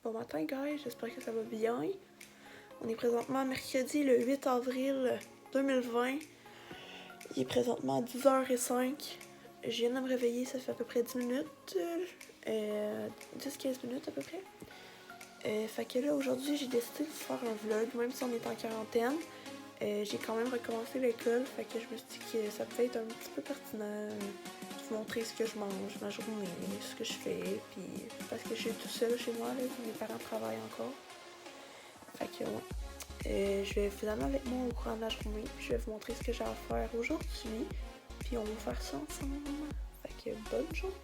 Bon matin, guys, j'espère que ça va bien. On est présentement mercredi le 8 avril 2020. Il est présentement 10h05. Je viens de me réveiller, ça fait à peu près 10 minutes. 10-15 minutes à peu près. Fait que là, aujourd'hui, j'ai décidé de faire un vlog, même si on est en quarantaine. J'ai quand même recommencé l'école, fait que je me suis dit que ça peut être un petit peu pertinent de vous montrer ce que je mange, ma journée, ce que je fais, puis parce que je suis tout seul chez moi, là, mes parents travaillent encore. Fait que ouais. Je vais finalement avec moi au courant de la journée, puis je vais vous montrer ce que j'ai à faire aujourd'hui, puis on va faire ça ensemble. Fait que bonne journée!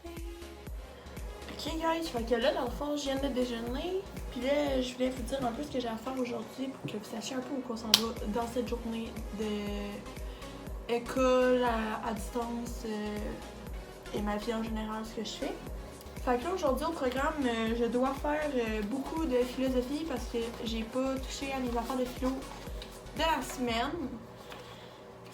Ok guys, fait que là dans le fond je viens de déjeuner, puis là je voulais vous dire un peu ce que j'ai à faire aujourd'hui pour que vous sachiez un peu où on s'en va dans cette journée de école à distance et ma vie en général, ce que je fais. Fait que là aujourd'hui au programme, je dois faire beaucoup de philosophie parce que j'ai pas touché à mes affaires de philo de la semaine.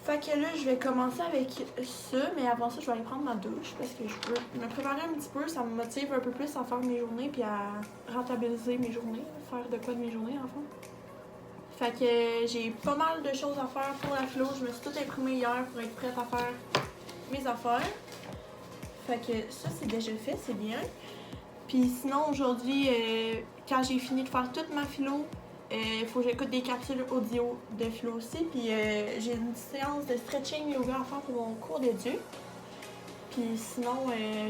Fait que là, je vais commencer avec ça, mais avant ça, je vais aller prendre ma douche parce que je veux me préparer un petit peu. Ça me motive un peu plus à faire mes journées puis à rentabiliser mes journées, faire de quoi de mes journées en fait. Fait que j'ai pas mal de choses à faire pour la philo. Je me suis tout imprimée hier pour être prête à faire mes affaires. Fait que ça, c'est déjà fait, c'est bien. Puis sinon, aujourd'hui, quand j'ai fini de faire toute ma philo, il faut que j'écoute des capsules audio de philo aussi. Puis j'ai une séance de stretching yoga à faire pour mon cours de Dieu. Puis sinon,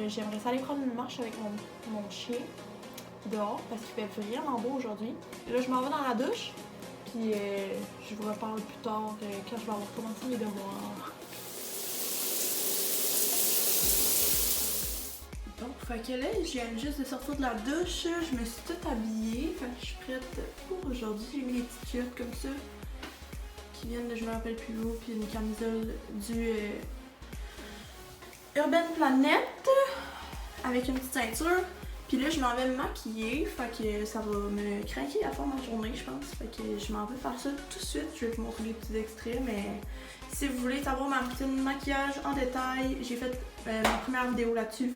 j'aimerais ça aller prendre une marche avec mon chien dehors parce qu'il fait vraiment beau aujourd'hui. Là, je m'en vais dans la douche. Puis je vous reparle plus tard quand je vais avoir commencé mes devoirs. Bon, fait que là, je viens juste de sortir de la douche, je me suis toute habillée, fait que je suis prête pour aujourd'hui. J'ai mis des petites culottes comme ça, qui viennent de je me rappelle plus où, puis une camisole du Urban Planet, avec une petite ceinture. Puis là, je m'en vais me maquiller, fait que ça va me craquer à faire ma journée, je pense. Fait que je m'en vais faire ça tout de suite, je vais vous montrer des petits extraits, mais si vous voulez savoir ma routine de maquillage en détail, j'ai fait ma première vidéo là-dessus.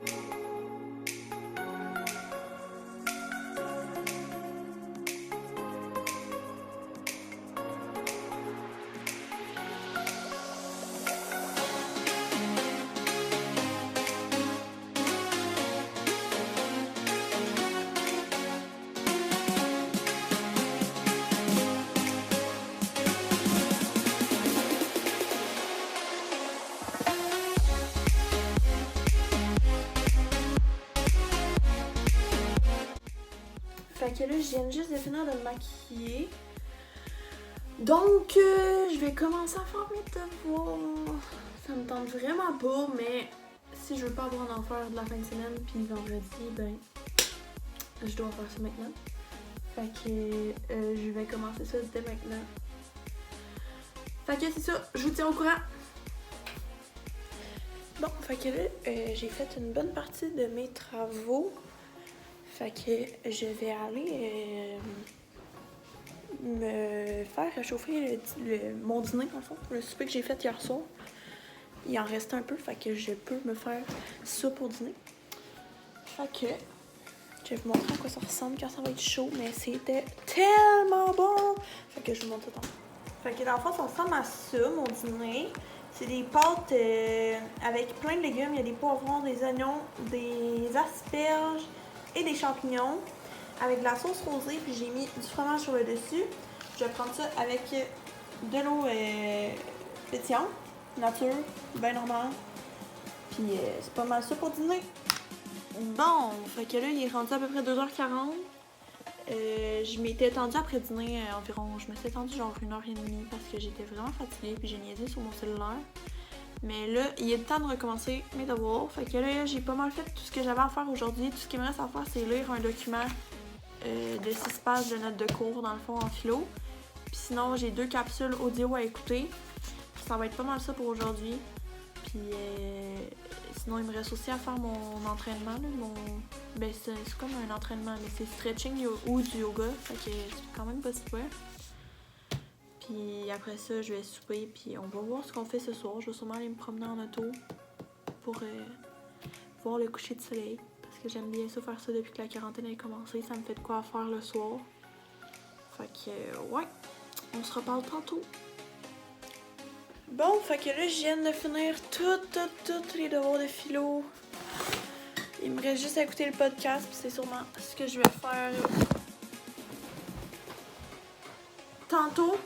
Fait que là, je viens juste de finir de me maquiller. Donc, je vais commencer à faire mes devoirs. Ça me tente vraiment pas, mais si je veux pas avoir un enfer de la fin de semaine puis vendredi, ben, je dois faire ça maintenant. Fait que je vais commencer ça dès maintenant. Fait que c'est ça, je vous tiens au courant. Bon, fait que là, j'ai fait une bonne partie de mes travaux. Fait que je vais aller me faire réchauffer mon dîner, en fond, le souper que j'ai fait hier soir. Il en reste un peu, fait que je peux me faire ça pour dîner. Fait que je vais vous montrer à quoi ça ressemble quand ça va être chaud, mais c'était tellement bon! Fait que je vous montre ça tantôt. Fait que dans le fond, ça ressemble à ça, mon dîner. C'est des pâtes avec plein de légumes. Il y a des poivrons, des oignons, des asperges et des champignons avec de la sauce rosée, puis j'ai mis du fromage sur le dessus. Je vais prendre ça avec de l'eau pétillante, nature, bien normale. Puis c'est pas mal ça pour dîner. Bon, fait que là, il est rendu à peu près 2h40. Je m'étais tendue après dîner environ, je me suis tendue genre 1h30 parce que j'étais vraiment fatiguée, puis j'ai niaisé sur mon cellulaire. Mais là, il est le temps de recommencer mes devoirs. Fait que là, j'ai pas mal fait tout ce que j'avais à faire aujourd'hui. Tout ce qui me reste à faire, c'est lire un document de 6 pages de notes de cours, dans le fond, en philo. Puis sinon, j'ai 2 capsules audio à écouter. Puis ça va être pas mal ça pour aujourd'hui. Puis sinon, il me reste aussi à faire mon entraînement. Là, ben, c'est comme un entraînement, mais c'est stretching ou du yoga. Fait que c'est quand même pas super. Puis après ça, je vais souper, puis on va voir ce qu'on fait ce soir. Je vais sûrement aller me promener en auto pour voir le coucher de soleil. Parce que j'aime bien ça faire ça depuis que la quarantaine a commencé. Ça me fait de quoi faire le soir. Fait que, ouais, on se reparle tantôt. Bon, fait que là, je viens de finir tous les devoirs de philo. Il me reste juste à écouter le podcast, puis c'est sûrement ce que je vais faire tantôt,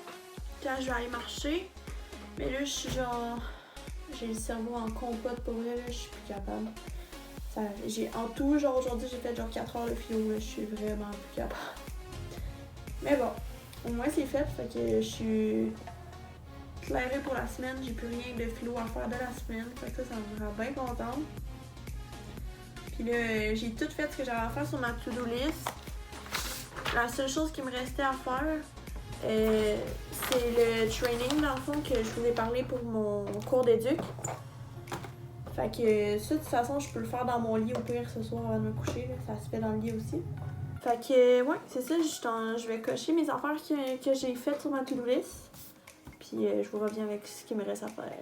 quand je vais aller marcher. Mais là, je suis genre... J'ai le cerveau en compote, pour vrai, là, je suis plus capable. En tout, genre aujourd'hui, j'ai fait genre 4 heures de philo, là, je suis vraiment plus capable. Mais bon, au moins c'est fait que je suis clairée pour la semaine. J'ai plus rien de philo à faire de la semaine, fait que ça me rend bien contente. Puis là, j'ai tout fait ce que j'avais à faire sur ma to-do list. La seule chose qui me restait à faire, c'est le training, dans le fond, que je vous ai parlé pour mon cours d'éduc. Fait que ça, de toute façon, je peux le faire dans mon lit au pire ce soir avant de me coucher. Là. Ça se fait dans le lit aussi. Fait que, ouais, c'est ça. Je vais cocher mes affaires que j'ai faites sur ma to-do list. Puis je vous reviens avec ce qui me reste à faire.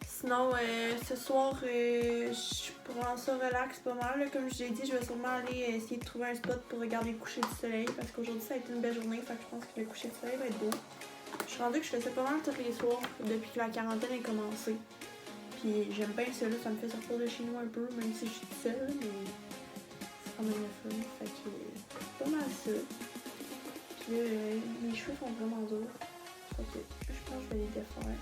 Sinon, ce soir, je prends ça relax pas mal. Là. Comme je l'ai dit, je vais sûrement aller essayer de trouver un spot pour regarder le coucher du soleil. Parce qu'aujourd'hui, ça a été une belle journée. Fait que je pense que le coucher du soleil va être beau. Je suis rendue que je fais ça pas mal tous les soirs depuis que la quarantaine a commencé. Puis j'aime bien ça, là. Ça me fait sortir de chez nous un peu, même si je suis toute seule. Mais c'est quand même le fun. Fait que c'est pas mal ça. Puis là, mes cheveux sont vraiment durs. Fait que je pense que je vais les défaire.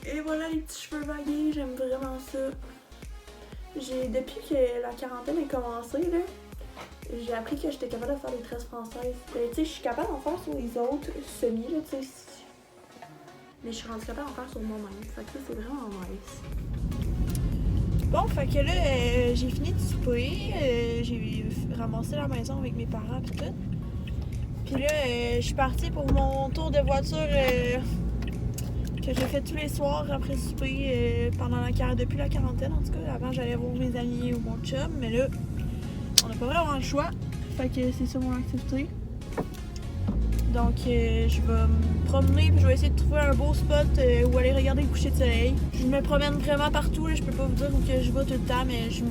Et voilà les petits cheveux vagués, j'aime vraiment ça. Depuis que la quarantaine a commencé, là, j'ai appris que j'étais capable de faire des tresses françaises. Tu sais, je suis capable d'en faire sur les autres semis, là, tu sais. Mais je suis rendue capable d'en faire sur moi-même. Fait que ça, c'est vraiment nice. Bon, fait que là, j'ai fini de souper. J'ai ramassé la maison avec mes parents pis tout. Puis là, je suis partie pour mon tour de voiture que j'ai fait tous les soirs après souper depuis la quarantaine. En tout cas, avant, j'allais voir mes amis ou mon chum. Mais là, on n'a pas vraiment le choix. Fait que c'est ça mon activité. Donc, je vais me promener puis je vais essayer de trouver un beau spot où aller regarder le coucher de soleil. Je me promène vraiment partout, là. Je peux pas vous dire où que je vais tout le temps, mais je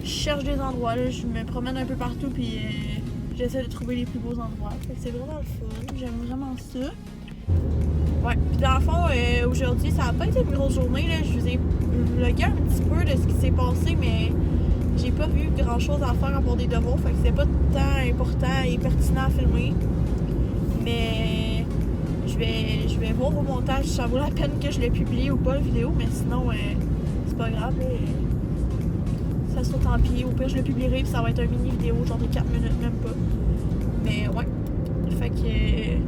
cherche des endroits, là. Je me promène un peu partout puis j'essaie de trouver les plus beaux endroits. Fait que c'est vraiment le fun, j'aime vraiment ça. Ouais, puis dans le fond, aujourd'hui, ça a pas été une grosse journée, là. Je vous ai vlogué un petit peu de ce qui s'est passé, mais j'ai pas vu grand chose à faire à part des devoirs, fait que c'est pas tant important et pertinent à filmer. Mais je vais voir au montage si ça vaut la peine que je le publie ou pas, la vidéo, mais sinon, c'est pas grave. Ça sera tant pis. Au pire, je le publierai puis ça va être une mini vidéo, genre de 4 minutes, même pas. Mais ouais. Fait que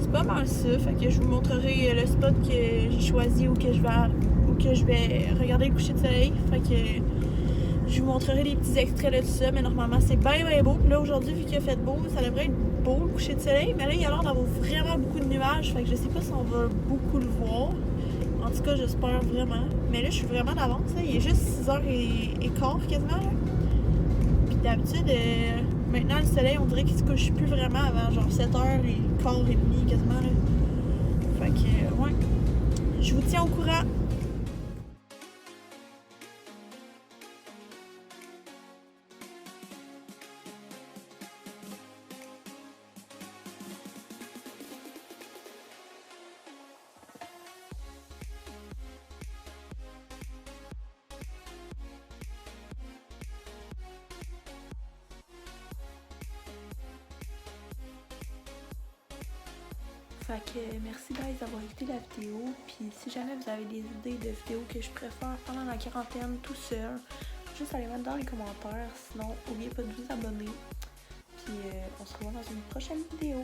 c'est pas mal ça. Fait que je vous montrerai le spot que j'ai choisi où que je vais regarder le coucher de soleil. Fait que je vous montrerai des petits extraits de tout ça, mais normalement c'est bien beau. Puis là aujourd'hui, vu qu'il a fait beau, ça devrait être beau le coucher de soleil, mais là il y a l'air d'avoir vraiment beaucoup de nuages, fait que je sais pas si on va beaucoup le voir. En tout cas, j'espère vraiment. Mais là je suis vraiment d'avance, là. Il est juste 6h15 quasiment là. Puis d'habitude, maintenant le soleil on dirait qu'il se couche plus vraiment avant genre 7h15 quasiment là. Fait que ouais. Je vous tiens au courant. Fait que merci guys d'avoir écouté la vidéo. Puis si jamais vous avez des idées de vidéos que je préfère pendant la quarantaine tout seul, juste allez mettre dans les commentaires. Sinon, n'oubliez pas de vous abonner. Puis on se revoit dans une prochaine vidéo.